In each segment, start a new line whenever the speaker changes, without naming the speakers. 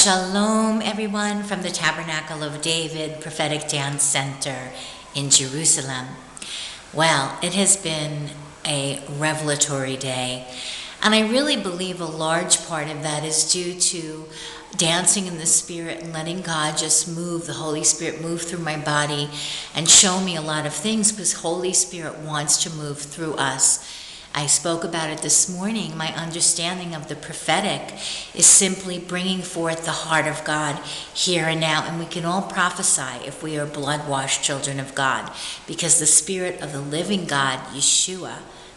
Shalom, everyone, from the Tabernacle of David Prophetic Dance Center in Jerusalem. Well, it has been a revelatory day, and I really believe a large part of that is due to dancing in the Spirit and letting God just move, the Holy Spirit move through my body and show me a lot of things, because Holy Spirit wants to move through us. I spoke about it this morning. My understanding of the prophetic is simply bringing forth the heart of God here and now. And we can all prophesy if we are blood-washed children of God, because the Spirit of the living God, Yeshua,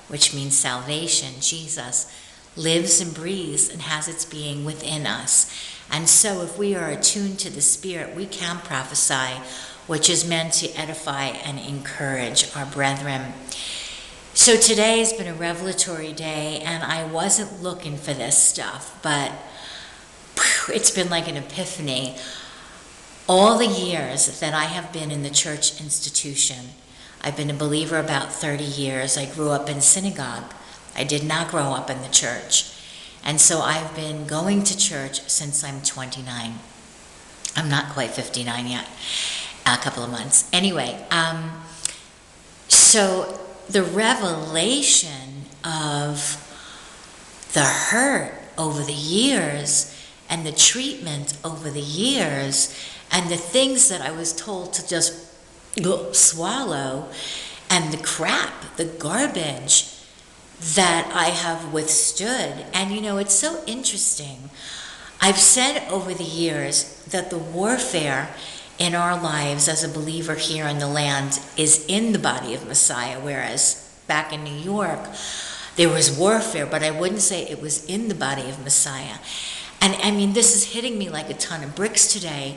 which means salvation, Jesus, lives and breathes and has its being within us. And so if we are attuned to the Spirit, we can prophesy, which is meant to edify and encourage our brethren. So today has been a revelatory day, and I wasn't looking for this stuff, but it's been like an epiphany. All the years that I have been in the church institution, I've been a believer about 30 years. I grew up in synagogue. I did not grow up in the church. And so I've been going to church since I'm 29. I'm not quite 59 yet, a couple of months. Anyway, so the revelation of the hurt over the years and the treatment over the years and the things that I was told to just swallow, and the crap, the garbage that I have withstood. And you know, it's so interesting. I've said over the years that the warfare in our lives as a believer here in the land is in the body of Messiah, whereas back in New York, there was warfare, but I wouldn't say it was in the body of Messiah. And I mean, this is hitting me like a ton of bricks today.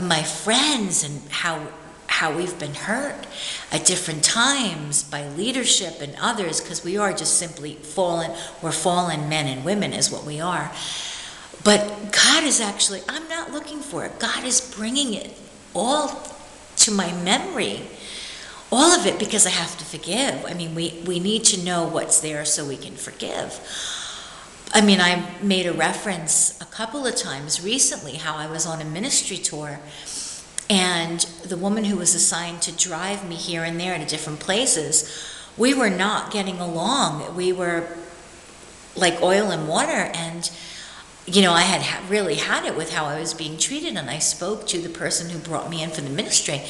My friends and how we've been hurt at different times by leadership and others, because we are just simply fallen. We're fallen men and women is what we are. But God is actually, I'm not looking for it. God is bringing it all to my memory, all of it, because I have to forgive. I mean, we need to know what's there so we can forgive. I mean, I made a reference a couple of times recently how I was on a ministry tour, and the woman who was assigned to drive me here and there to different places, we were not getting along. We were like oil and water, and you know, I had really had it with how I was being treated, and I spoke to the person who brought me in for the ministry,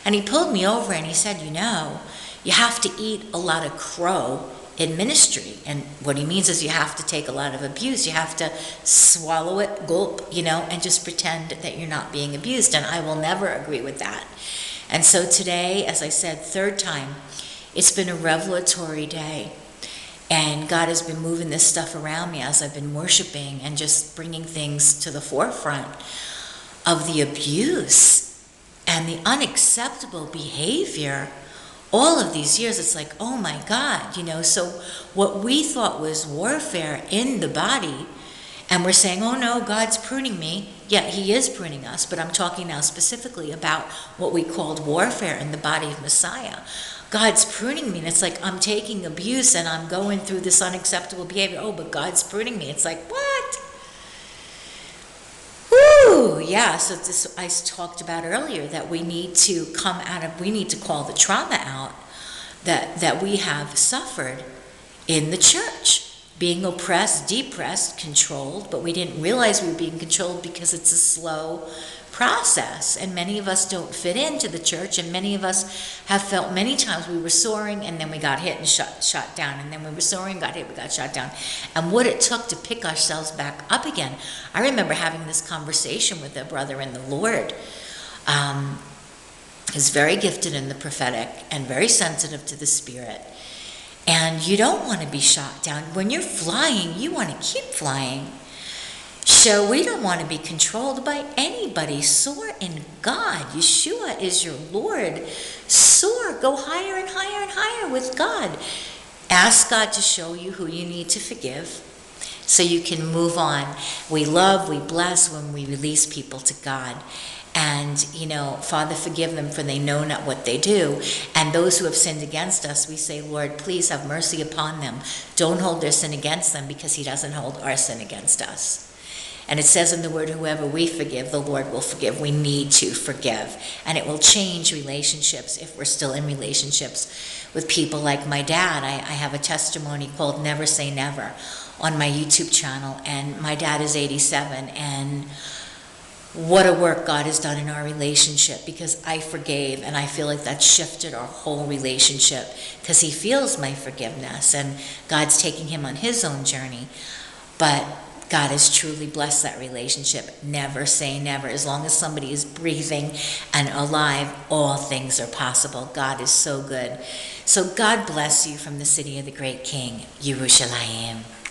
and he pulled me over and he said, you know, you have to eat a lot of crow in ministry. And what he means is you have to take a lot of abuse. You have to swallow it, gulp, you know, and just pretend that you're not being abused. And I will never agree with that. And so today, as I said, third time, it's been a revelatory day. And God has been moving this stuff around me as I've been worshiping and just bringing things to the forefront of the abuse and the unacceptable behavior. All of these years, it's like, oh my God, you know, so what we thought was warfare in the body, and we're saying, oh no, God's pruning me. Yeah, he is pruning us, but I'm talking now specifically about what we called warfare in the body of Messiah. God's pruning me, and it's like I'm taking abuse and I'm going through this unacceptable behavior. Oh, but God's pruning me. It's like, what? Woo! Yeah, so this I talked about earlier, that we need to come out of, we need to call the trauma out that we have suffered in the church. Being oppressed, depressed, controlled, but we didn't realize we were being controlled because it's a slow process, and many of us don't fit into the church, and many of us have felt many times we were soaring and then we got hit and shot down, and then we were soaring, got hit, we got shot down, and what it took to pick ourselves back up again. I remember having this conversation with a brother in the Lord, who's very gifted in the prophetic and very sensitive to the Spirit, and you don't want to be shot down. When you're flying, you want to keep flying. So we don't want to be controlled by anybody. Soar in God. Yeshua is your Lord. Soar. Go higher and higher and higher with God. Ask God to show you who you need to forgive so you can move on. We love, we bless when we release people to God. And, you know, Father, forgive them, for they know not what they do. And those who have sinned against us, we say, Lord, please have mercy upon them. Don't hold their sin against them, because he doesn't hold our sin against us. And it says in the word, whoever we forgive, the Lord will forgive. We need to forgive. And it will change relationships if we're still in relationships with people like my dad. I have a testimony called Never Say Never on my YouTube channel. And my dad is 87. And what a work God has done in our relationship, because I forgave, and I feel like that shifted our whole relationship because he feels my forgiveness and God's taking him on his own journey. But God has truly blessed that relationship. Never say never. As long as somebody is breathing and alive, all things are possible. God is so good. So God bless you from the city of the great King, Yerushalayim.